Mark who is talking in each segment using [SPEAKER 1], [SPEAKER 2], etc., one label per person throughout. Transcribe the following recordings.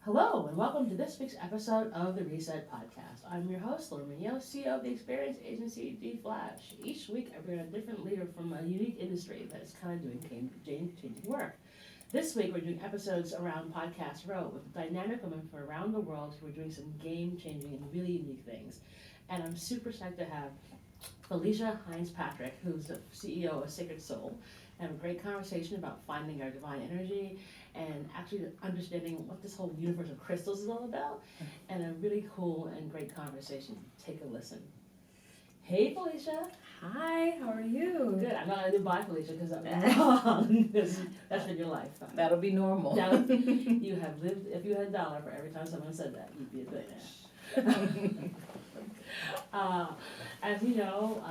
[SPEAKER 1] Hello, and welcome to this week's episode of the Reset Podcast. I'm your host, Laura Munoz, CEO of the experience agency D-Flash. Each week, I bring a different leader from a unique industry that is kind of doing changing work. This week, we're doing episodes around Podcast Row with dynamic women from around the world who are doing some game-changing and really unique things. And I'm super psyched to have Felicia Hinds Patrick, who's the CEO of Sacred Soul, and have a great conversation about finding our divine energy and actually understanding what this whole universe of crystals is all about, and a really cool and great conversation. Take a listen. Hey, Felicia.
[SPEAKER 2] Hi, how are you?
[SPEAKER 1] Good. I'm not going to do bye, Felicia, because I'm wrong. That's been your life.
[SPEAKER 2] That'll be normal.
[SPEAKER 1] You have lived, if you had $1 for every time someone said that, you'd be a billionaire. As you know,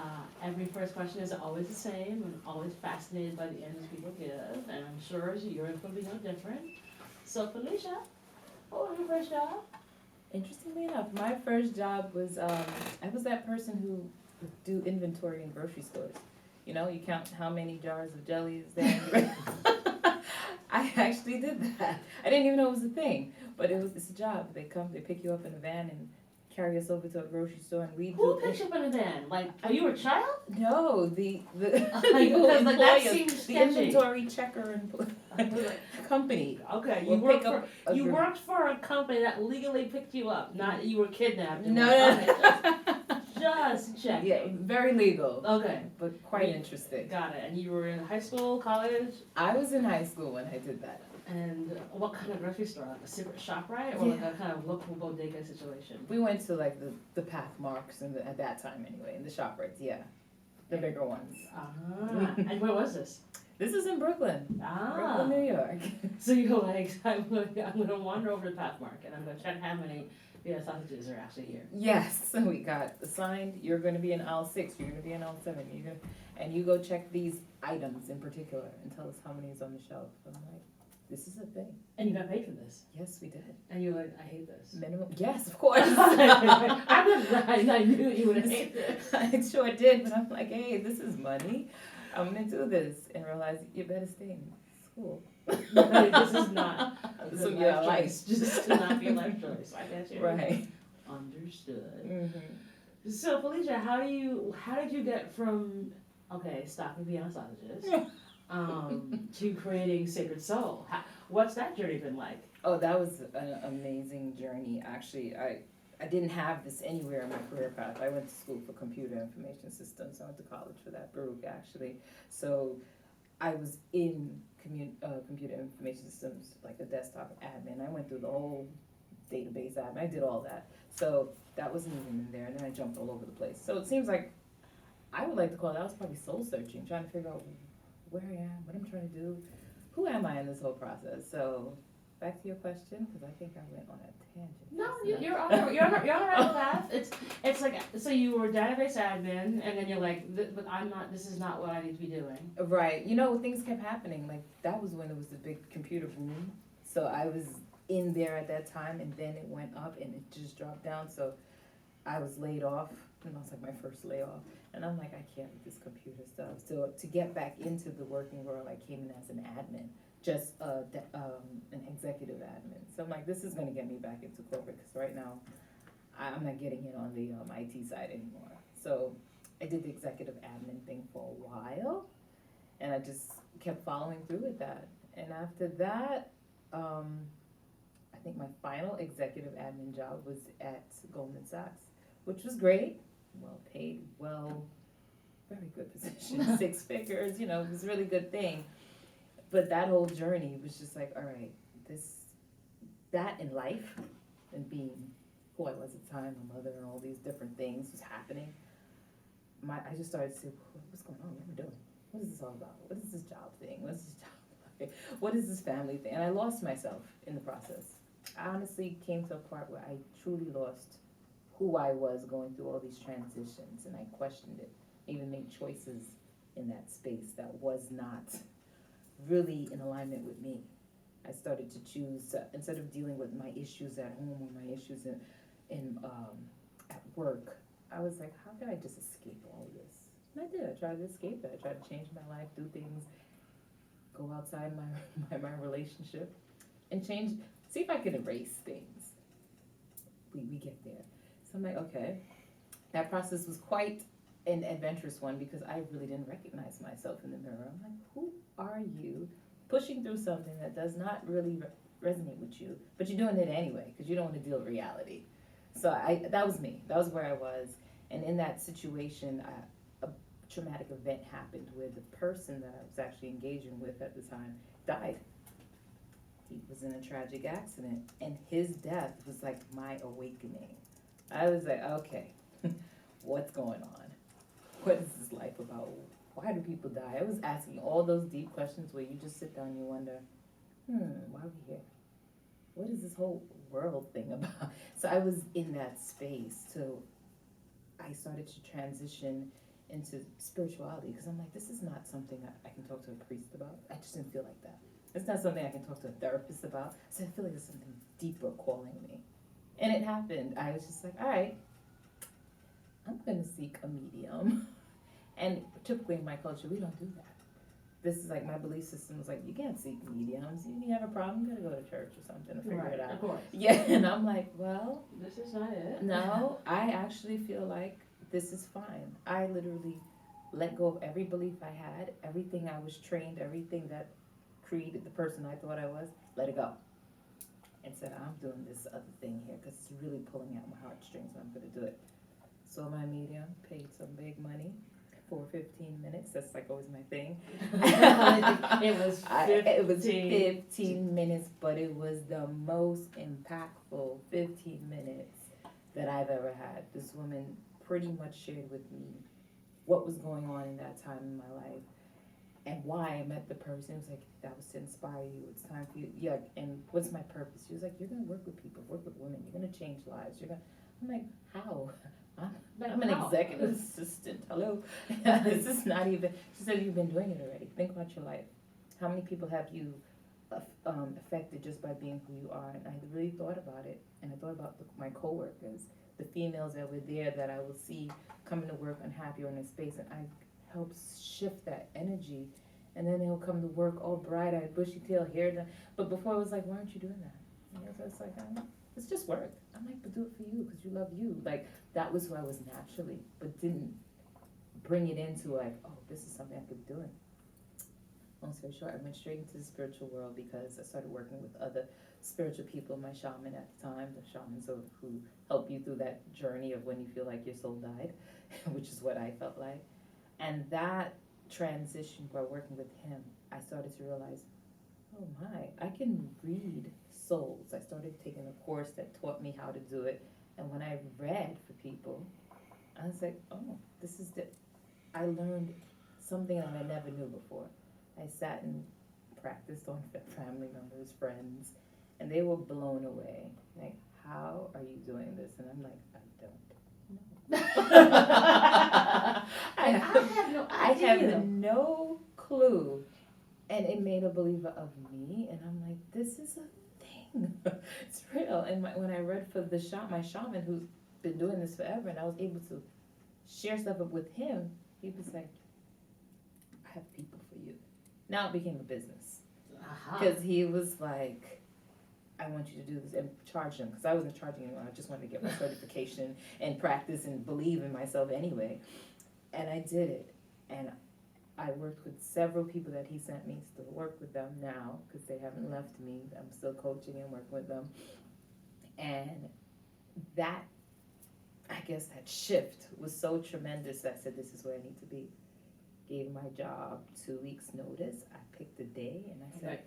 [SPEAKER 1] every first question is always the same. I'm always fascinated by the answers people give, and I'm sure yours will be no different. So, Felicia, what was your first job?
[SPEAKER 2] Interestingly enough, my first job was, I was that person who would do inventory in grocery stores. You know, you count how many jars of jelly is there. I actually did that. I didn't even know it was a thing, but it's a job. They come, they pick you up in a van and carry us over to a grocery store, and we
[SPEAKER 1] Who picks you up in a van? Like, are you a child?
[SPEAKER 2] No, the
[SPEAKER 1] Because like, that seems
[SPEAKER 2] the
[SPEAKER 1] sketchy.
[SPEAKER 2] inventory checker and company.
[SPEAKER 1] Okay,
[SPEAKER 2] will
[SPEAKER 1] you
[SPEAKER 2] pick up a
[SPEAKER 1] you
[SPEAKER 2] group.
[SPEAKER 1] worked for a company that legally picked you up, not you were kidnapped.
[SPEAKER 2] No.
[SPEAKER 1] Okay, just checking.
[SPEAKER 2] Yeah, very legal.
[SPEAKER 1] Okay,
[SPEAKER 2] But quite interesting.
[SPEAKER 1] got it. And you were in high school, college,
[SPEAKER 2] I was in high school when I did that.
[SPEAKER 1] and what kind of grocery store? Like a secret shop, right? Or like a kind of local bodega situation?
[SPEAKER 2] We went to like the Pathmarks at that time anyway, and the ShopRites, yeah. The bigger ones.
[SPEAKER 1] And where was this?
[SPEAKER 2] This is in Brooklyn, Brooklyn, New York.
[SPEAKER 1] So you're like, I'm gonna wander over to Pathmark and I'm gonna check how many sausages are actually here.
[SPEAKER 2] Yes, so we got assigned, you're gonna be in aisle 6, you're gonna be in aisle 7, and you go check these items in particular and tell us how many is on the shelf. I'm like, this is a thing.
[SPEAKER 1] And you got paid for this.
[SPEAKER 2] Yes, we did.
[SPEAKER 1] And you're like, I hate this.
[SPEAKER 2] Minimum, yes, of course.
[SPEAKER 1] I knew you would hate this.
[SPEAKER 2] I sure did, but I'm like, hey, this is money. I'm gonna do this, and realize you better stay in school.
[SPEAKER 1] This is not a good
[SPEAKER 2] So,
[SPEAKER 1] life choice. Just to not be a life choice. I get you.
[SPEAKER 2] Right.
[SPEAKER 1] Understood.
[SPEAKER 2] Mm-hmm.
[SPEAKER 1] So Felicia, how did you get from stopping Vienna sausages to creating Sacred Soul? What's that journey been like?
[SPEAKER 2] Oh, that was an amazing journey. Actually, I didn't have this anywhere in my career path. I went to school for computer information systems. I went to college for that, Baruch, actually. So I was in computer information systems, like a desktop admin. I went through the whole database admin. I did all that. So that wasn't even in there. And then I jumped all over the place. So it seems like I would like to call it, I was probably soul searching, trying to figure out where I am, what I'm trying to do, who am I in this whole process. So back to your question, because I think I went on a tangent.
[SPEAKER 1] No, you're on the right path. It's like, so you were database admin, and then you're like, but I'm not. This is not what I need to be doing.
[SPEAKER 2] Right. You know, things kept happening. Like, that was when it was the big computer boom. So I was in there at that time, and then it went up, and it just dropped down. So I was laid off, and that was like my first layoff. And I'm like, I can't with this computer stuff. So to get back into the working world, I came in as an admin, just an executive admin. So I'm like, this is going to get me back into corporate, because right now I'm not getting in on the IT side anymore. So I did the executive admin thing for a while, and I just kept following through with that. And after that, I think my final executive admin job was at Goldman Sachs, which was great, well paid, very good position, 6 figures, it was a really good thing. But that whole journey was just like, all right, that in life, and being who I was at the time, my mother, and all these different things was happening. I just started to say, what's going on? What am I doing? What is this all about? What is this job thing? What is this job like? What is this family thing? And I lost myself in the process. I honestly came to a part where I truly lost who I was going through all these transitions, and I questioned it. I even made choices in that space that was not really in alignment with me. I started to choose, instead of dealing with my issues at home or my issues at work, I was like, how can I just escape all of this? And I did. I tried to escape it. I tried to change my life, do things, go outside my relationship, and change see if I can erase things. We get there. So I'm like, okay. That process was quite an adventurous one because I really didn't recognize myself in the mirror. I'm like, who are you pushing through something that does not really resonate with you, but you're doing it anyway because you don't want to deal with reality. So that was me. That was where I was. And in that situation, a traumatic event happened where the person that I was actually engaging with at the time died. He was in a tragic accident, and his death was like my awakening. I was like, okay, what's going on? What is this life about? Why do people die? I was asking all those deep questions where you just sit down and you wonder, why are we here? What is this whole world thing about? So I was in that space till I started to transition into spirituality because I'm like, this is not something I can talk to a priest about. I just didn't feel like that. It's not something I can talk to a therapist about. So I feel like there's something deeper calling me. And it happened. I was just like, all right, I'm going to seek a medium. And typically in my culture, we don't do that. This is like my belief system was like, you can't seek mediums. You have a problem, you got to go to church or something to figure it out.
[SPEAKER 1] Of course.
[SPEAKER 2] Yeah, and I'm like, well,
[SPEAKER 1] this is not it.
[SPEAKER 2] No, I actually feel like this is fine. I literally let go of every belief I had, everything I was trained, everything that created the person I thought I was, let it go. And said, I'm doing this other thing here because it's really pulling at my heartstrings and I'm going to do it. So my medium paid some big money for 15 minutes. That's like always my thing.
[SPEAKER 1] It was
[SPEAKER 2] 15 minutes, but it was the most impactful 15 minutes that I've ever had. This woman pretty much shared with me what was going on in that time in my life and why I met the person. It was like, that was to inspire you. It's time for you. Yeah, and what's my purpose? She was like, you're going to work with people, work with women. You're going to change lives. I'm like, how? I'm an executive assistant. Hello. This is not even, she said, you've been doing it already. Think about your life. How many people have you affected just by being who you are? And I really thought about it. And I thought about my coworkers, the females that were there that I will see coming to work unhappy or in a space. And I helped shift that energy. And then they'll come to work all bright-eyed, bushy-tailed hair done. But before it was like, why aren't you doing that? And so it's like, it's just work. I'm like, but do it for you because you love you. Like, that was who I was naturally, but didn't bring it into like, oh, this is something I could be doing. Long story short, I went straight into the spiritual world because I started working with other spiritual people, my shaman at the time, the shamans who help you through that journey of when you feel like your soul died, which is what I felt like. And that transition by working with him, I started to realize, oh my, I can read souls. I started taking a course that taught me how to do it. And when I read for people, I was like, oh, this is I learned something that I never knew before. I sat and practiced on family members, friends, and they were blown away. Like, how are you doing this? And I'm like, I don't know. I have no clue. And it made a believer of me, and I'm like, this is a thing. It's real. And when I read for my shaman, who's been doing this forever, and I was able to share stuff up with him, he was like, I have people for you. Now it became a business. Because he was like, I want you to do this, and charge him, because I wasn't charging anyone. I just wanted to get my certification and practice and believe in myself anyway. And I did it. And I worked with several people that he sent me, still work with them now because they haven't left me. I'm still coaching and working with them. And that, I guess that shift was so tremendous that I said, this is where I need to be. Gave my job 2 weeks notice. I picked a day and I said,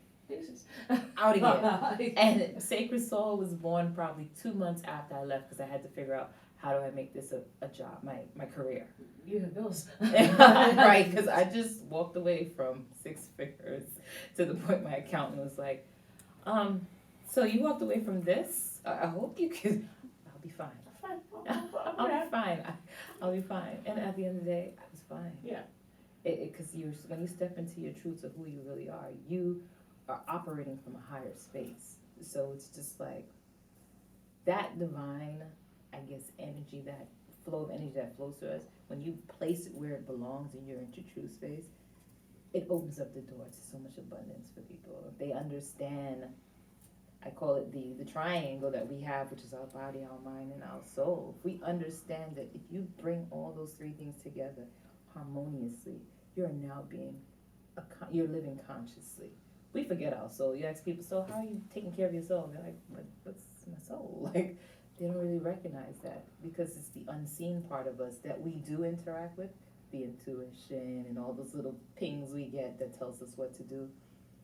[SPEAKER 2] out of here. And Sacred Soul was born probably 2 months after I left because I had to figure out, how do I make this a job, my career?
[SPEAKER 1] You have bills.
[SPEAKER 2] Right, because I just walked away from 6 figures to the point my accountant was like, so you walked away from this? I hope you can. I'll be fine. I'll be fine. I'll be fine. And at the end of the day, I was fine.
[SPEAKER 1] Yeah.
[SPEAKER 2] Because when you step into your truth of who you really are, you are operating from a higher space. So it's just like that divine, I guess, energy, that flow of energy that flows to us, when you place it where it belongs and you're in your true space, it opens up the door to so much abundance for people. If they understand I call it the triangle that we have, which is our body, our mind, and our soul. If we understand that if you bring all those three things together harmoniously, you're now you're living consciously. We forget our soul. You ask people, so how are you taking care of your soul? They're like, what's my soul? Like, they don't really recognize that because it's the unseen part of us that we do interact with, the intuition and all those little pings we get that tells us what to do.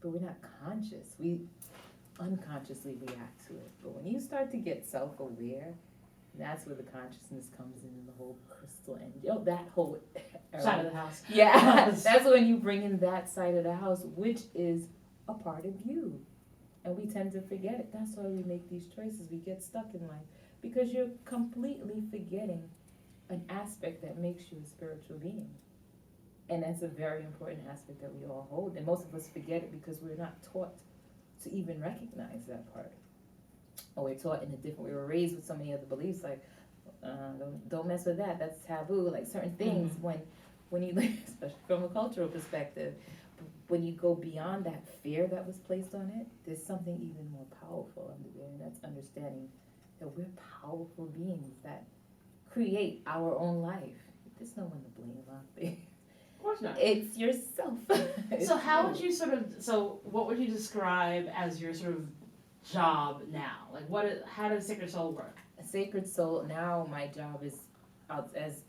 [SPEAKER 2] But we're not conscious. We unconsciously react to it. But when you start to get self-aware, that's where the consciousness comes in and the whole crystal and that whole
[SPEAKER 1] Side of the house.
[SPEAKER 2] Yeah, that's when you bring in that side of the house, which is a part of you. And we tend to forget it. That's why we make these choices. We get stuck in life because you're completely forgetting an aspect that makes you a spiritual being. And that's a very important aspect that we all hold. And most of us forget it because we're not taught to even recognize that part. Or we're taught in a different, we were raised with so many other beliefs like, don't mess with that, that's taboo, like certain things. When you, especially from a cultural perspective, when you go beyond that fear that was placed on it, there's something even more powerful under there, and that's understanding that we're powerful beings that create our own life. There's no one to blame out there.
[SPEAKER 1] Of course not.
[SPEAKER 2] It's yourself.
[SPEAKER 1] So how would you what would you describe as your sort of job now? Like how does Sacred Soul work?
[SPEAKER 2] A Sacred Soul, now my job is as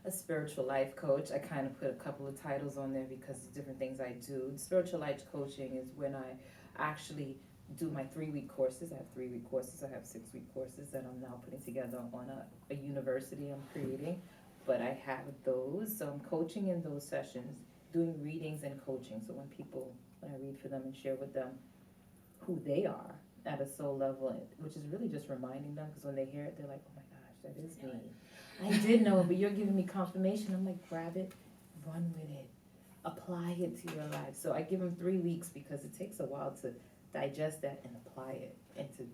[SPEAKER 2] a spiritual life coach. I kind of put a couple of titles on there because of different things I do. Spiritual life coaching is when I actually do my 3-week courses. I have 3-week courses. I have 6-week courses that I'm now putting together on a university I'm creating. But I have those, so I'm coaching in those sessions, doing readings and coaching. So when I read for them and share with them who they are at a soul level, which is really just reminding them, because when they hear it, they're like, oh my gosh, that is me. I did know it, but you're giving me confirmation. I'm like, grab it, run with it, apply it to your life. So I give them 3 weeks because it takes a while to digest that and apply it and to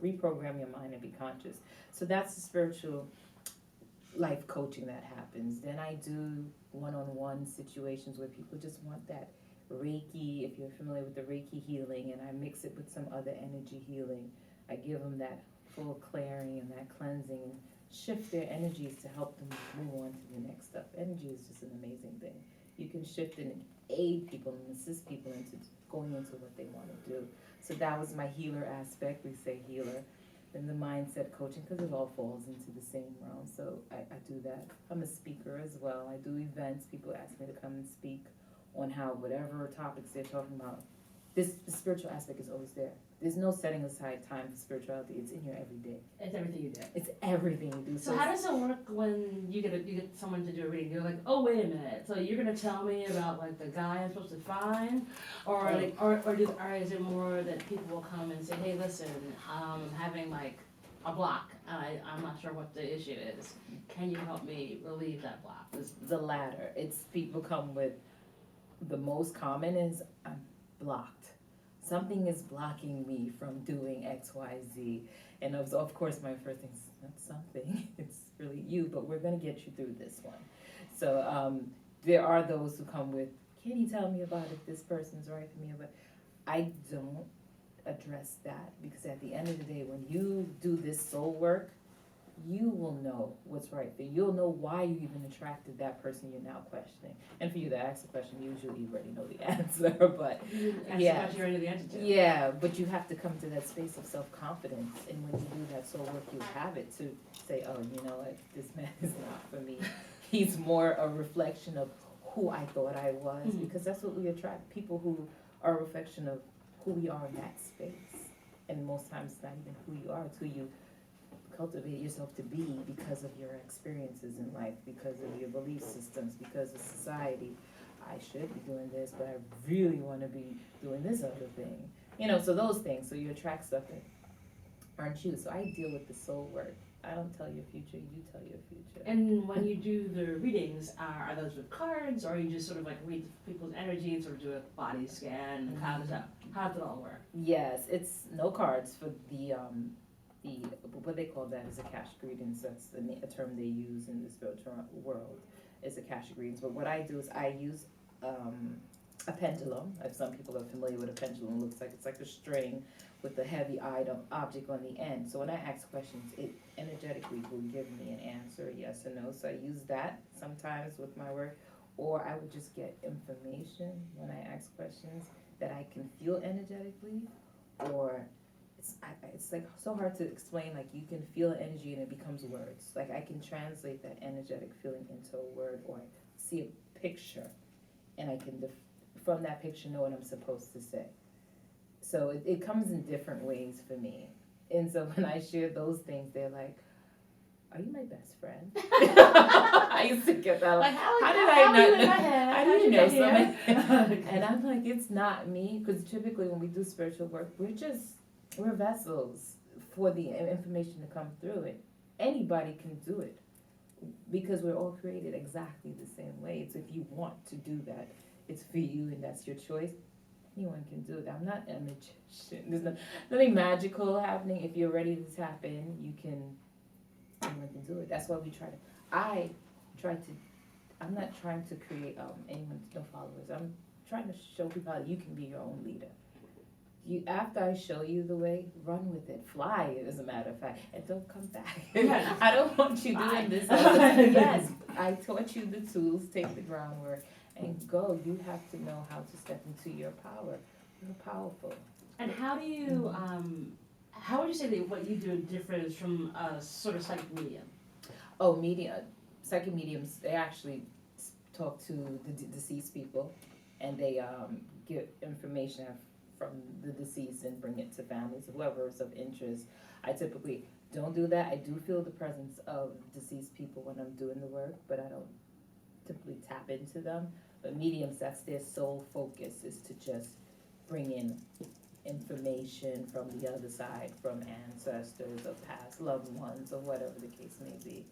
[SPEAKER 2] reprogram your mind and be conscious. So that's the spiritual life coaching that happens. Then I do one-on-one situations where people just want that Reiki, if you're familiar with the Reiki healing, and I mix it with some other energy healing. I give them that full clearing and that cleansing and shift their energies to help them move on to the next step. Energy is just an amazing thing. You can shift and aid people and assist people into going into what they want to do. So that was my healer aspect. We say healer. Then the mindset coaching, because it all falls into the same realm. So I do that. I'm a speaker as well. I do events. People ask me to come and speak on how whatever topics they're talking about. The spiritual aspect is always there. There's no setting aside time for spirituality. It's in your everyday.
[SPEAKER 1] It's everything you do.
[SPEAKER 2] It's everything you do.
[SPEAKER 1] So how does it work when you get someone to do a reading? You're like, oh wait a minute. So you're gonna tell me about like the guy I'm supposed to find, or is it more that people will come and say, hey, listen, I'm having like a block. I'm not sure what the issue is. Can you help me relieve that block?
[SPEAKER 2] It's the latter. It's people come with the most common is I'm blocked. Something is blocking me from doing X, Y, Z. And of course, my first thing is, that's something. It's really you, but we're going to get you through this one. So there are those who come with, can you tell me about if this person's right for me? But I don't address that because at the end of the day, when you do this soul work, you will know what's right for you. You'll know why you even attracted that person you're now questioning. And for you to ask the question, usually you already know the answer. But
[SPEAKER 1] yeah, you're into the answer to.
[SPEAKER 2] Yeah, but you have to come to that space of self-confidence. And when you do that soul work, you have it to say, oh, you know what, this man is not for me. He's more a reflection of who I thought I was. Mm-hmm. Because that's what we attract, people who are a reflection of who we are in that space. And most times it's not even who you are, it's who you cultivate yourself to be because of your experiences in life, because of your belief systems, because of society. I should be doing this, but I really want to be doing this other thing. You know, so those things. So you attract stuff that aren't you. So I deal with the soul work. I don't tell your future, you tell your future.
[SPEAKER 1] And when you do the readings, are those with cards, or you just sort of like read people's energy and sort of do a body scan? Mm-hmm. How does it all work?
[SPEAKER 2] Yes, it's no cards for the what they call that is Akashic readings. That's a term they use in the spiritual world, is Akashic readings. But what I do is I use a pendulum. If some people are familiar with a pendulum, it looks like it's like a string with the heavy item object on the end. So when I ask questions, it energetically will give me an answer, yes or no. So I use that sometimes with my work, or I would just get information when I ask questions that I can feel energetically, or it's like so hard to explain. Like you can feel energy and it becomes words. Like I can translate that energetic feeling into a word, or see a picture, and I can from that picture know what I'm supposed to say. So it comes in different ways for me. And so when I share those things, they're like, "Are you my best friend?" I used to get that.
[SPEAKER 1] Like,
[SPEAKER 2] how did I not know?
[SPEAKER 1] How
[SPEAKER 2] do
[SPEAKER 1] did
[SPEAKER 2] you know
[SPEAKER 1] get
[SPEAKER 2] something? And I'm like, it's not me, because typically when we do spiritual work, we're vessels for the information to come through it. Anybody can do it because we're all created exactly the same way. So if you want to do that, it's for you and that's your choice. Anyone can do it. I'm not a magician. There's nothing magical happening. If you're ready to tap in, anyone can do it. That's why we try to. I'm not trying to create anyone to no followers. I'm trying to show people how you can be your own leader. After I show you the way, run with it. Fly, as a matter of fact, and don't come back. I don't want you doing this. Yes, I taught you the tools, take the groundwork, and go. You have to know how to step into your power. You're powerful.
[SPEAKER 1] And how do you, how would you say that what you do differs from a sort of psychic medium?
[SPEAKER 2] Oh, psychic mediums, they actually talk to the deceased people, and they get information from the deceased and bring it to families, whoever is of interest. I typically don't do that. I do feel the presence of deceased people when I'm doing the work, but I don't typically tap into them. But mediums, that's their sole focus, is to just bring in information from the other side, from ancestors or past loved ones or whatever the case may be.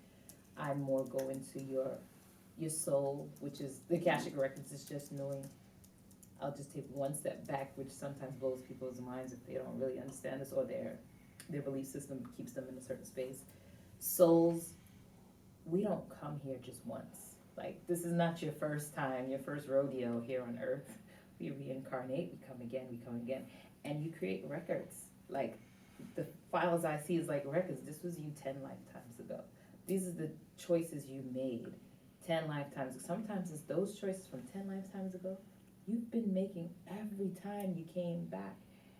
[SPEAKER 2] I more go into your soul, which is the Akashic Records, is just knowing. I'll just take one step back, which sometimes blows people's minds if they don't really understand this, or their belief system keeps them in a certain space. Souls, we don't come here just once. Like, this is not your first time, your first rodeo here on earth. We reincarnate, we come again, and you create records. Like, the files I see is like records. This was you 10 lifetimes ago. These are the choices you made 10 lifetimes. Sometimes it's those choices from 10 lifetimes ago you've been making every time you came back,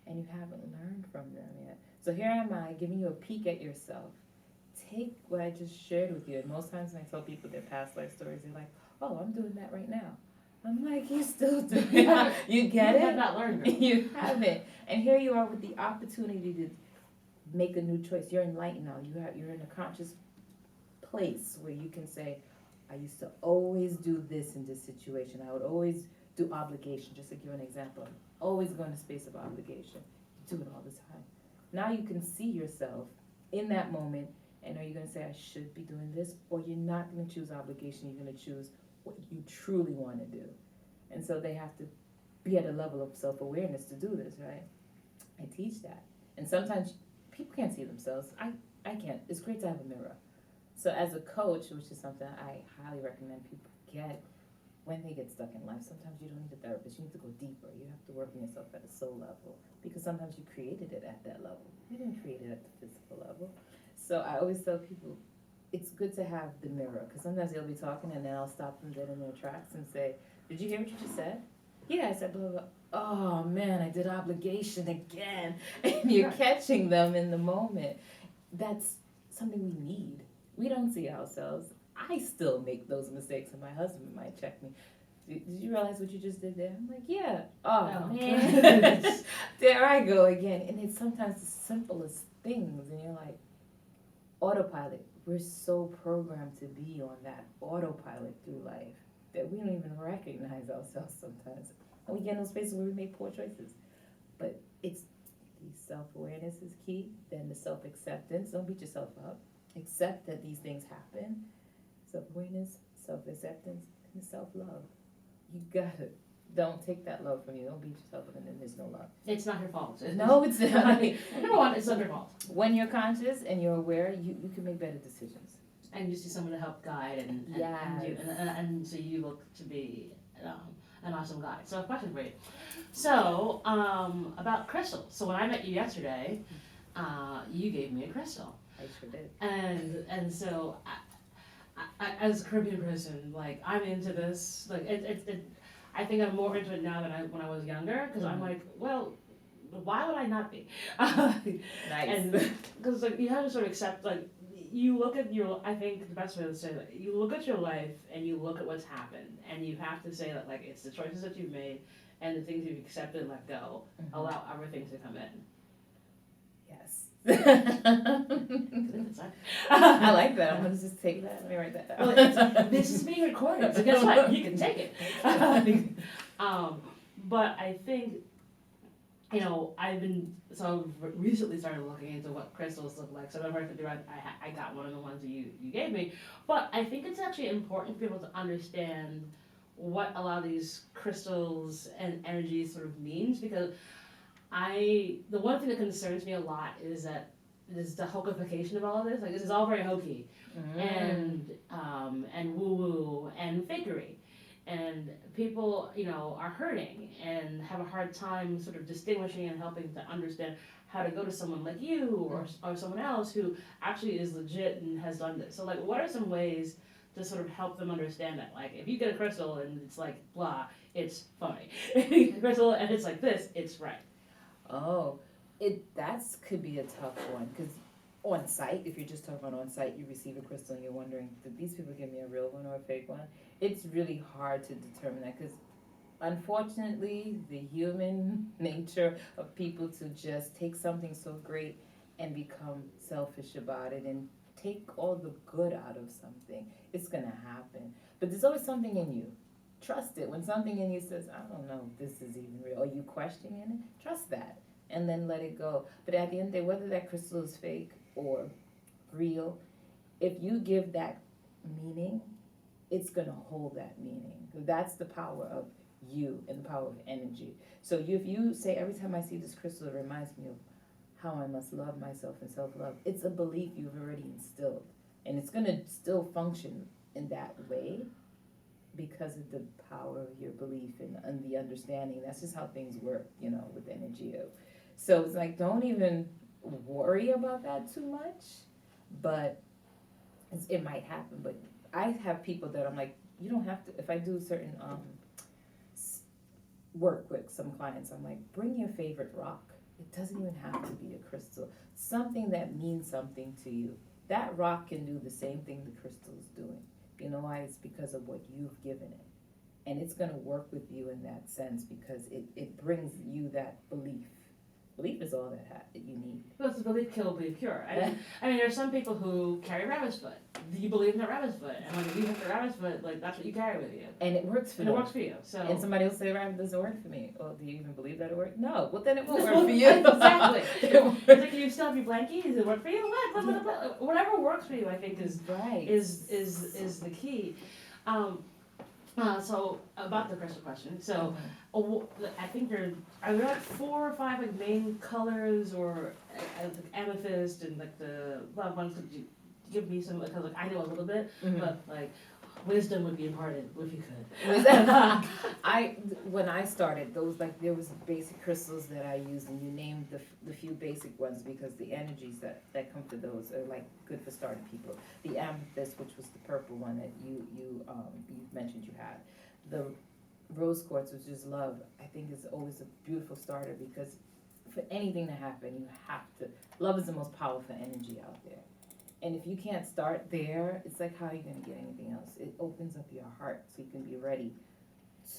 [SPEAKER 2] and you haven't learned from them yet. So here am I giving you a peek at yourself. Take what I just shared with you. And most times when I tell people their past life stories, they're like, "Oh, I'm doing that right now." I'm like, "You're still doing it. You get it?
[SPEAKER 1] You have not learned it.
[SPEAKER 2] You haven't." And here you are with the opportunity to make a new choice. You're enlightened now. You're in a conscious place where you can say, "I used to always do this in this situation. I would always do obligation," just to give an example. I'm always go in a space of obligation. You do it all the time. Now you can see yourself in that moment, and are you going to say, "I should be doing this," or you're not going to choose obligation, you're going to choose what you truly want to do. And so they have to be at a level of self-awareness to do this, right? I teach that. And sometimes people can't see themselves. I can't. It's great to have a mirror. So as a coach, which is something I highly recommend people get, when they get stuck in life, sometimes you don't need a therapist. You need to go deeper. You have to work on yourself at a soul level, because sometimes you created it at that level. You didn't create it at the physical level. So I always tell people it's good to have the mirror, because sometimes they'll be talking and then I'll stop them dead in their tracks and say, "Did you hear what you just said?" "Yeah, I said blah, blah, blah." "Oh man, I did obligation again." And you're catching them in the moment. That's something we need. We don't see ourselves. I still make those mistakes, and my husband might check me. Did you realize what you just did there?" I'm like, "Yeah." "Oh, man." There I go again. And it's sometimes the simplest things, and you're like, autopilot. We're so programmed to be on that autopilot through life that we don't even recognize ourselves sometimes. And we get in those spaces where we make poor choices. But it's the self-awareness is key, then the self-acceptance. Don't beat yourself up. Accept that these things happen. Self-awareness, self-acceptance, and self-love. You got it. Don't take that love from you. Don't beat yourself up, and then there's no love.
[SPEAKER 1] It's not her fault.
[SPEAKER 2] No, it's not.
[SPEAKER 1] Number one, it's not her fault.
[SPEAKER 2] When you're conscious and you're aware, you can make better decisions.
[SPEAKER 1] And you see someone to help guide, and
[SPEAKER 2] Yes.
[SPEAKER 1] and so you look to be an awesome guide. So I have a question for you. So, about crystals. So when I met you yesterday, you gave me a crystal.
[SPEAKER 2] I sure did.
[SPEAKER 1] And so as a Caribbean person, like I'm into this. Like I think I'm more into it now than when I was younger because I'm like, well, why would I not be?
[SPEAKER 2] Nice.
[SPEAKER 1] And because like you have to sort of accept like you look at your. I think the best way to say that you look at your life and you look at what's happened and you have to say that like it's the choices that you've made and the things you've accepted and let go. Allow other things to come in.
[SPEAKER 2] Yes.
[SPEAKER 1] It's
[SPEAKER 2] I like that. I'm gonna just take that. Let me write that down.
[SPEAKER 1] Well, this is being recorded, so guess what? You can take it. But I think, I've recently started looking into what crystals look like. So the first thing I got one of the ones that you gave me. But I think it's actually important for people to understand what a lot of these crystals and energies sort of means because the one thing that concerns me a lot is that is the hokification of all of this. Like this is all very hokey and woo woo and fakery, and people are hurting and have a hard time sort of distinguishing and helping to understand how to go to someone like you or someone else who actually is legit and has done this. So like, what are some ways to sort of help them understand that? Like, if you get a crystal and it's like blah, it's phony. If you get a crystal and it's like this, it's right.
[SPEAKER 2] Oh, could be a tough one because on site, if you're just talking about on site, you receive a crystal and you're wondering, did these people give me a real one or a fake one? It's really hard to determine that because unfortunately, the human nature of people to just take something so great and become selfish about it and take all the good out of something, it's gonna happen. But there's always something in you. Trust it. When something in you says, I don't know if this is even real, or you questioning it, trust that. And then let it go. But at the end of the day, whether that crystal is fake or real, if you give that meaning, it's going to hold that meaning. That's the power of you and the power of energy. So if you say, every time I see this crystal, it reminds me of how I must love myself and self-love, it's a belief you've already instilled. And it's going to still function in that way because of the power of your belief and the understanding. That's just how things work, with energy. So it's like, don't even worry about that too much, but it might happen. But I have people that I'm like, you don't have to, if I do certain work with some clients, I'm like, bring your favorite rock. It doesn't even have to be a crystal. Something that means something to you. That rock can do the same thing the crystal is doing. You know why? It's because of what you've given it. And it's going to work with you in that sense because it brings you that belief. Belief is all that you need.
[SPEAKER 1] Well, it's a belief kill, belief cure. I mean, there's some people who carry rabbit's foot. You believe in the rabbit's foot, and when you have the rabbit's foot, like that's what you carry with you.
[SPEAKER 2] And it works for
[SPEAKER 1] them. It works for you. So.
[SPEAKER 2] And somebody will say, rabbit doesn't work for me. Well, do you even believe that it works? No. Well, then it won't work for you.
[SPEAKER 1] Exactly. It's like, can you still have your blankie? Does it work for you? Whatever works for you, I think is
[SPEAKER 2] right.
[SPEAKER 1] is the key. So about the crystal question, so I think are there like 4 or 5 like main colors or like amethyst and like the love ones? Could you give me some? Because like I know a little bit, but like wisdom would be imparted if you could.
[SPEAKER 2] When I started, there was basic crystals that I used, and you named the few basic ones because the energies that come to those are like good for starting people. The amethyst, which was the purple one that you mentioned you had, the rose quartz, which is love, I think is always a beautiful starter because for anything to happen, you have to. Love is the most powerful energy out there. And if you can't start there, it's like, how are you going to get anything else? It opens up your heart so you can be ready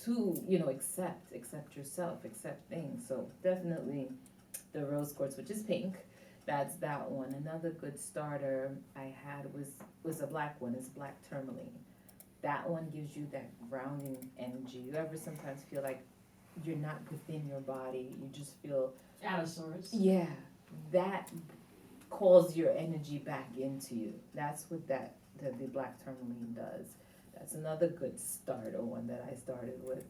[SPEAKER 2] to, accept yourself, accept things. So definitely the rose quartz, which is pink, that's that one. Another good starter I had was a black one. It's black tourmaline. That one gives you that grounding energy. You ever sometimes feel like you're not within your body? You just feel
[SPEAKER 1] out of sorts.
[SPEAKER 2] Yeah, that calls your energy back into you. That's what the black tourmaline does. That's another good starter one that I started with.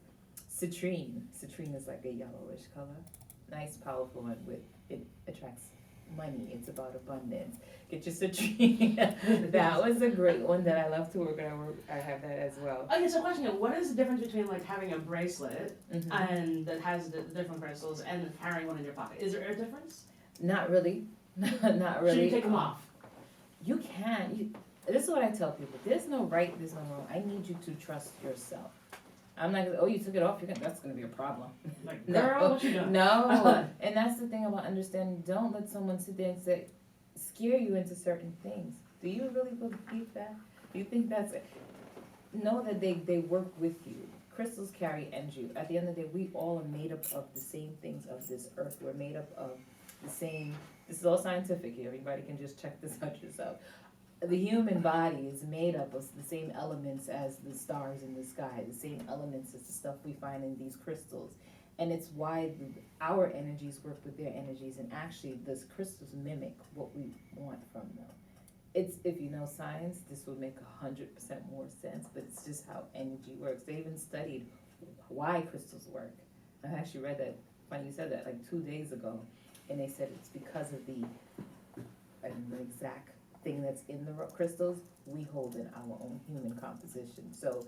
[SPEAKER 2] Citrine. Citrine is like a yellowish color. Nice, powerful one it attracts money. It's about abundance. Get your citrine. That was a great one that I love to work. I have that as well.
[SPEAKER 1] Okay, so question, what is the difference between like having a bracelet
[SPEAKER 2] Mm-hmm.
[SPEAKER 1] and that has the different crystals and carrying one in your pocket? Is there a difference?
[SPEAKER 2] Not really. Not really.
[SPEAKER 1] Should you take them off?
[SPEAKER 2] You can. This is what I tell people. There's no right, there's no wrong. I need you to trust yourself. I'm not gonna, oh, you took it off, that's gonna be a problem.
[SPEAKER 1] Like,
[SPEAKER 2] No.
[SPEAKER 1] girl, what you doing?
[SPEAKER 2] No. And that's the thing about understanding. Don't let someone sit there and say, scare you into certain things. Do you really believe that? Do you think that's it? Know that they work with you. Crystals carry energy. At the end of the day, we all are made up of the same things of this earth. We're made up of the same, this is all scientific here. Everybody can just check this out yourself. The human body is made up of the same elements as the stars in the sky, the same elements as the stuff we find in these crystals. And it's why our energies work with their energies, and actually those crystals mimic what we want from them. It's, if you know science, this would make 100% more sense, but it's just how energy works. They even studied why crystals work. I actually read that, funny you said that, like 2 days ago, and they said it's because of the exact thing that's in the crystals we hold in our own human composition. So,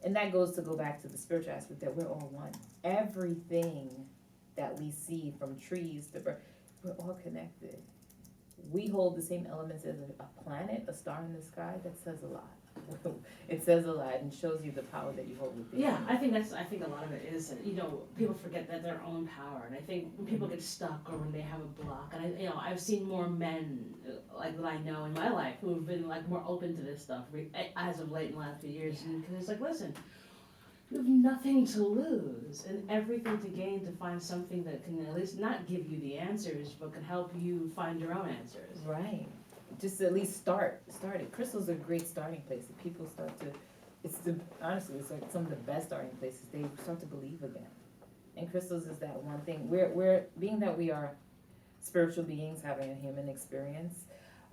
[SPEAKER 2] and that goes to go back to the spiritual aspect that we're all one. Everything that we see, from trees to birds, we're all connected. We hold the same elements as a planet, a star in the sky. That says a lot. It says a lot and shows you the power that you hold within.
[SPEAKER 1] Yeah, I think a lot of it is, people forget that their own power, and I think when people get stuck or when they have a block, and I've seen more men like that I know in my life who have been like more open to this stuff as of late in the last few years, and because it's like, listen, you have nothing to lose and everything to gain to find something that can at least not give you the answers, but can help you find your own answers.
[SPEAKER 2] Right. Just at least start it. Crystals are a great starting place. If people start to, honestly, it's like some of the best starting places. They start to believe again. And crystals is that one thing. We're being that we are spiritual beings having a human experience,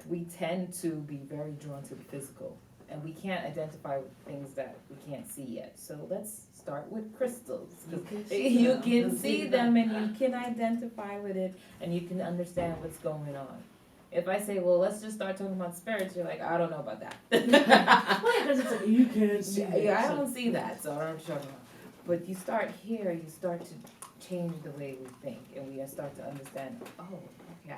[SPEAKER 2] we tend to be very drawn to the physical. And we can't identify with things that we can't see yet. So let's start with crystals. You can see them and you can identify with it and you can understand what's going on. If I say, well, let's just start talking about spirits, you're like, I don't know about that.
[SPEAKER 1] Because it's like, you can't see it.
[SPEAKER 2] Yeah, I don't see that, so I don't know what you're talking about. But you start here, you start to change the way we think, and we start to understand, oh, okay,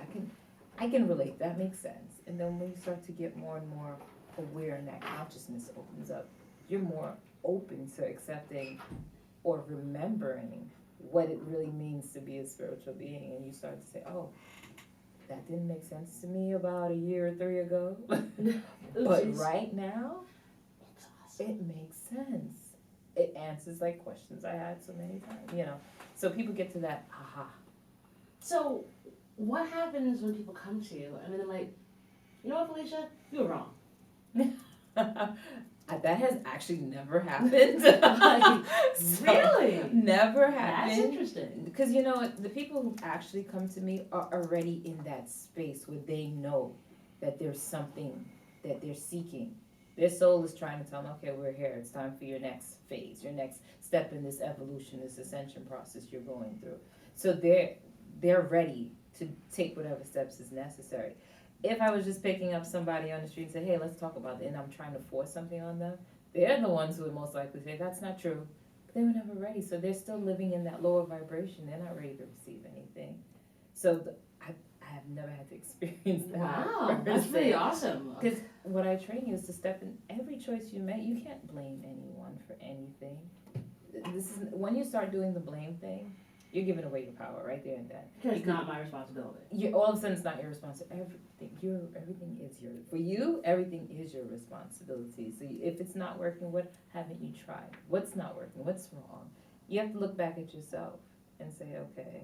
[SPEAKER 2] I can relate, that makes sense. And then when you start to get more and more aware and that consciousness opens up, you're more open to accepting or remembering what it really means to be a spiritual being, and you start to say, oh, that didn't make sense to me about a year or 3 ago. But right now, it makes sense. It answers like questions I had so many times, So people get to that aha.
[SPEAKER 1] So what happens when people come to you and they're like, you know what, Felicia, you were wrong.
[SPEAKER 2] That has actually never happened.
[SPEAKER 1] Really?
[SPEAKER 2] Never happened.
[SPEAKER 1] That's interesting.
[SPEAKER 2] Because the people who actually come to me are already in that space where they know that there's something that they're seeking. Their soul is trying to tell them, okay, we're here. It's time for your next phase, your next step in this evolution, this ascension process you're going through. So they're ready to take whatever steps is necessary. If I was just picking up somebody on the street and say, hey, let's talk about it, and I'm trying to force something on them, they're the ones who would most likely say, that's not true. But they were never ready, so they're still living in that lower vibration. They're not ready to receive anything. So I have never had to experience that.
[SPEAKER 1] Wow, that's pretty awesome.
[SPEAKER 2] Because what I train you is to step in every choice you make. You can't blame anyone for anything. When you start doing the blame thing, you're giving away your power right there and then.
[SPEAKER 1] Because it's not my responsibility.
[SPEAKER 2] All of a sudden, it's not your responsibility. Everything is yours. For you, everything is your responsibility. So if it's not working, what haven't you tried? What's not working? What's wrong? You have to look back at yourself and say, okay,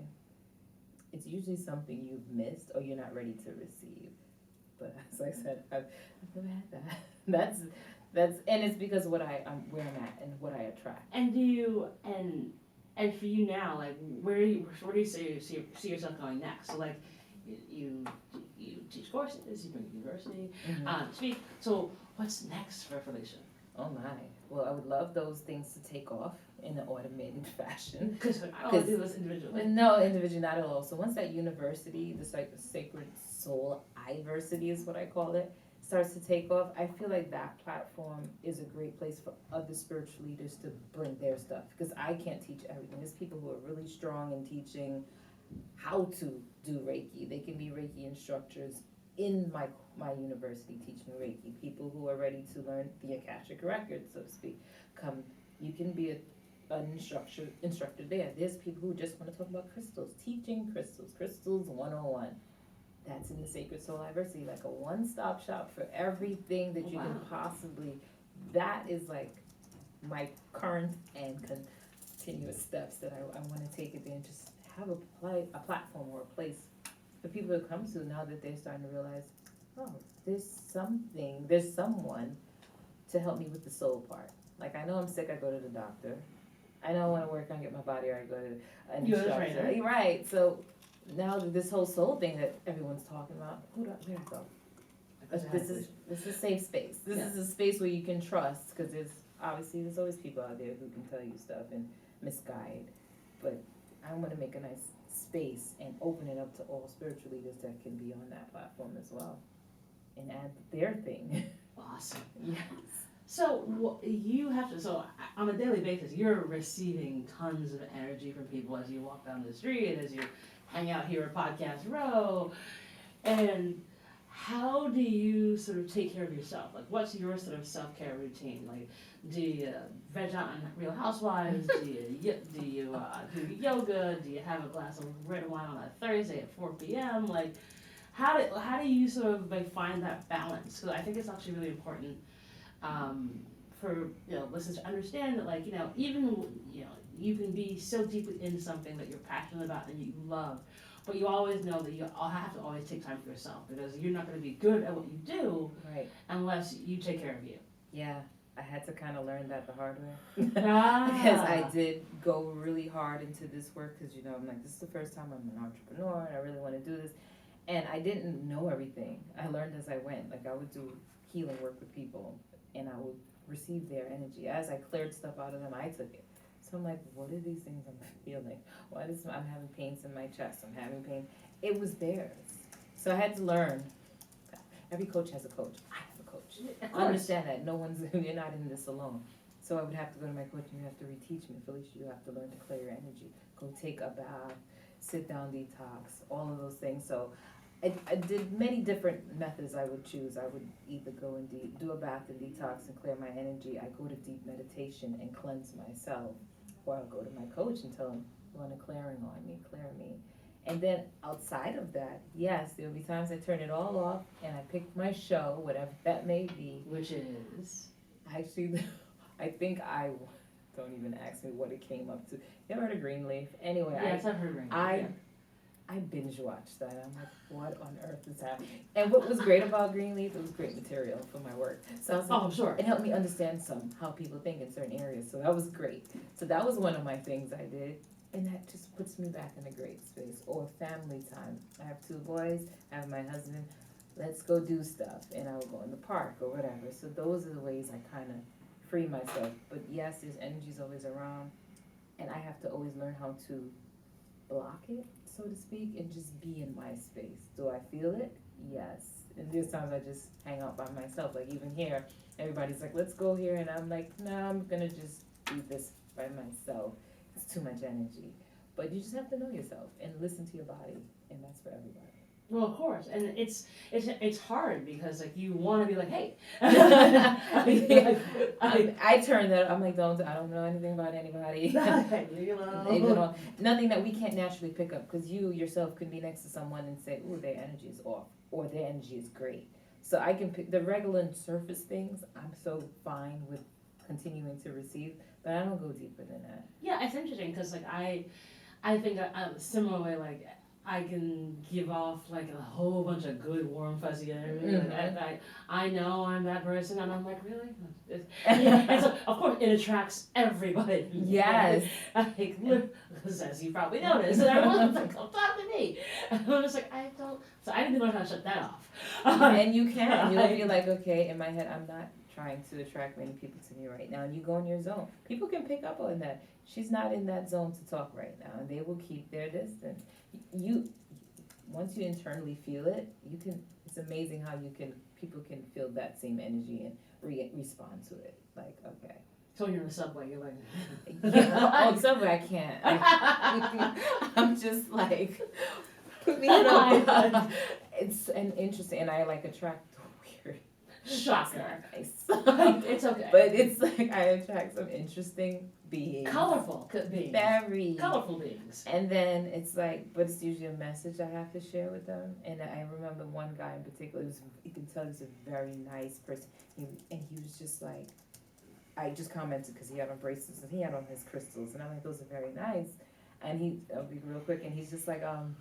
[SPEAKER 2] it's usually something you've missed or you're not ready to receive. But as I said, I've never had that. That's and it's because where I'm at and what I attract.
[SPEAKER 1] And do you and for you now, like where do you see yourself going next? So like you teach courses, you go to university, speak. So what's next for Felicia?
[SPEAKER 2] Oh my! Well, I would love those things to take off in an automated fashion.
[SPEAKER 1] Because I don't want to do this individually.
[SPEAKER 2] No, individually, not at all. So once that university, the sacred soul iversity is what I call it, starts to take off, I feel like that platform is a great place for other spiritual leaders to bring their stuff. Because I can't teach everything. There's people who are really strong in teaching how to do Reiki. They can be Reiki instructors in my university teaching Reiki. People who are ready to learn the Akashic Records, so to speak. You can be an instructor there. There's people who just want to talk about crystals, teaching crystals 101. That's in the Sacred Soul Diversity, like a one-stop shop for everything that you can possibly. That is like my current and continuous steps that I want to take it there and just have a platform or a place for people to come to now that they're starting to realize, oh, there's someone to help me with the soul part. Like, I know I'm sick, I go to the doctor. I know I want to work on get my body, or I go to an instructor. Right. So now this whole soul thing that everyone's talking about, where do I go? This is a safe space. This is a space where you can trust, because there's always people out there who can tell you stuff and misguide. But I want to make a nice space and open it up to all spiritual leaders that can be on that platform as well and add their thing.
[SPEAKER 1] Awesome.
[SPEAKER 2] Yes.
[SPEAKER 1] So you have to, so on a daily basis, you're receiving tons of energy from people as you walk down the street, as you hang out here at Podcast Row. And how do you sort of take care of yourself? Like, what's your sort of self-care routine? Like, do you veg out on Real Housewives? do you do yoga? Do you have a glass of red wine on a Thursday at 4 p.m.? Like, how do you sort of like find that balance? Because I think it's actually really important for listeners to understand that, like, even you can be so deeply into something that you're passionate about and you love, but you always know that you have to always take time for yourself, because you're not going to be good at what you do unless you take care of you.
[SPEAKER 2] Yeah, I had to kind of learn that the hard way. Because I did go really hard into this work, because I'm like, this is the first time I'm an entrepreneur and I really want to do this. And I didn't know everything. I learned as I went. Like, I would do healing work with people and I would receive their energy. As I cleared stuff out of them, I took it. So I'm like, what are these things I'm feeling? I'm having pains in my chest. I'm having pain. It was theirs. So I had to learn. Every coach has a coach. I have a coach. I understand that. You're not in this alone. So I would have to go to my coach and you have to reteach me. Felicia, you have to learn to clear your energy. Go take a bath, sit down detox, all of those things. So I did many different methods I would choose. I would either go and do a bath and detox and clear my energy. I go to deep meditation and cleanse myself. Or I'll go to my coach and tell him, run a clearing on me, clear me. And then outside of that, yes, there'll be times I turn it all off and I pick my show, whatever that may be.
[SPEAKER 1] Which is?
[SPEAKER 2] Actually, I think don't even ask me what it came up to. You ever heard of Greenleaf? Anyway,
[SPEAKER 1] yes, I've heard Greenleaf.
[SPEAKER 2] I binge watched that. I'm like, what on earth is happening? And what was great about Greenleaf, it was great material for my work. So I was like,
[SPEAKER 1] sure.
[SPEAKER 2] It helped me understand how people think in certain areas. So that was great. So that was one of my things I did. And that just puts me back in a great space. Or family time. I have 2 boys, I have my husband. Let's go do stuff. And I will go in the park or whatever. So those are the ways I kind of free myself. But yes, there's energy's always around. And I have to always learn how to block it, so to speak, and just be in my space. Do I feel it? Yes. And there's times I just hang out by myself. Like even here, everybody's like, let's go here. And I'm like, no, I'm going to just do this by myself. It's too much energy. But you just have to know yourself and listen to your body. And that's for everybody.
[SPEAKER 1] Well, of course, and it's hard because like you want to be like, hey.
[SPEAKER 2] I turn that. I'm like, I don't know anything about anybody. Nothing that we can't naturally pick up, because you yourself could be next to someone and say, "Ooh, their energy is off," or "Their energy is great." So I can pick the regular surface things. I'm so fine with continuing to receive, but I don't go deeper than that.
[SPEAKER 1] Yeah, it's interesting because like I think I'm similar way, like I can give off like a whole bunch of good, warm, fuzzy energy.
[SPEAKER 2] Mm-hmm.
[SPEAKER 1] Like, I know I'm that person, and I'm like, really? And so, of course, it attracts everybody.
[SPEAKER 2] Yes.
[SPEAKER 1] Like, as you probably noticed, and everyone's like, come talk to me. And I'm just like, I don't. So I didn't learn how to shut that off.
[SPEAKER 2] And you can. You'll be like, okay, in my head, I'm not trying to attract many people to me right now, and you go in your zone. People can pick up on that. She's not in that zone to talk right now, and they will keep their distance. Once you internally feel it, you can. It's amazing how people can feel that same energy and respond to it. Like, okay.
[SPEAKER 1] So you're in the subway, you're like.
[SPEAKER 2] Yeah, on subway I can't. I'm just like, put me in a. It's an interesting, and I like attract the weird.
[SPEAKER 1] Shocker.
[SPEAKER 2] It's
[SPEAKER 1] It's okay.
[SPEAKER 2] But it's like I attract some interesting beings.
[SPEAKER 1] Colorful beings.
[SPEAKER 2] Very.
[SPEAKER 1] Colorful beings.
[SPEAKER 2] And then it's like, but it's usually a message I have to share with them. And I remember one guy in particular, you can tell he's a very nice person. And he was just like, I just commented because he had on bracelets and he had on his crystals. And I'm like, those are very nice. And I'll be real quick, and he's just like, I'm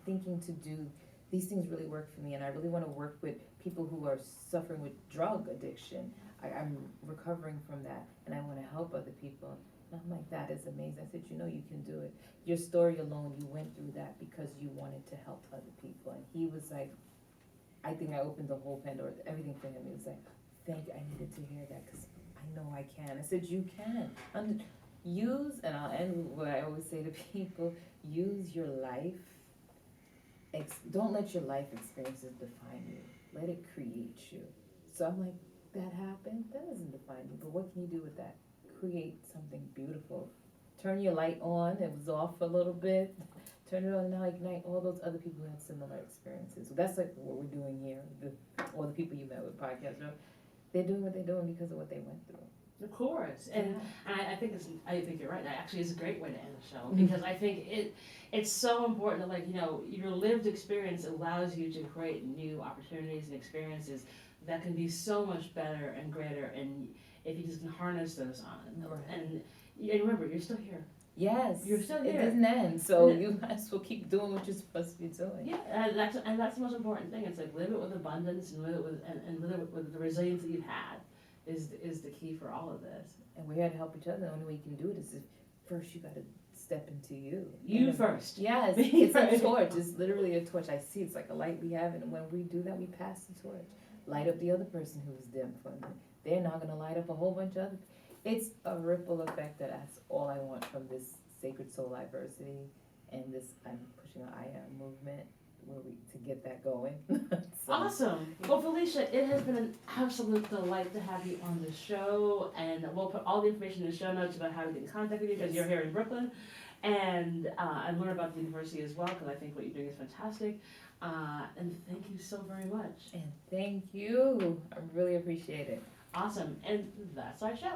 [SPEAKER 2] thinking to do, these things really work for me, and I really want to work with people who are suffering with drug addiction. I'm recovering from that, and I want to help other people. And I'm like, that is amazing. I said, you can do it. Your story alone, you went through that because you wanted to help other people. And he was like, I think I opened the whole Pandora, everything for him. He was like, thank you, I needed to hear that because I know I can. I said, you can. And I'll end with what I always say to people, use your life. Don't let your life experiences define you. Let it create you. So I'm like, that happened? That doesn't define you. But what can you do with that? Create something beautiful. Turn your light on. It was off a little bit. Turn it on now, ignite all those other people who had similar experiences. So that's like what we're doing here. All the people you met with podcast, they're doing what they're doing because of what they went through.
[SPEAKER 1] Of course, and I think you're right. That actually is a great way to end the show because I think it's so important that your lived experience allows you to create new opportunities and experiences that can be so much better and greater, and if you just can harness those on.
[SPEAKER 2] Right.
[SPEAKER 1] And remember, you're still here.
[SPEAKER 2] Yes,
[SPEAKER 1] you're still here.
[SPEAKER 2] It doesn't end, so you might as well keep doing what you're supposed to be doing.
[SPEAKER 1] Yeah, and that's the most important thing. It's like live it with abundance and live it with the resilience that you've had. Is the key for all of this.
[SPEAKER 2] And we're here to help each other. The only way you can do it is if first you got to step into you.
[SPEAKER 1] First.
[SPEAKER 2] Yes, it's a torch. It's literally a torch. I see it's like a light we have, and when we do that, we pass the torch. Light up the other person who's dim for me. They're not going to light up a whole bunch of other. It's a ripple effect that's all I want from this Sacred Soul Diversity and this I'm pushing an I Am movement to get that going. So.
[SPEAKER 1] Awesome. Well, Felicia, it has been an absolute delight to have you on the show, and we'll put all the information in the show notes about how to get in contact with you because you're here in Brooklyn, and learn about the university as well because I think what you're doing is fantastic. And thank you so very much.
[SPEAKER 2] And thank you. I really appreciate it.
[SPEAKER 1] Awesome. And that's our show.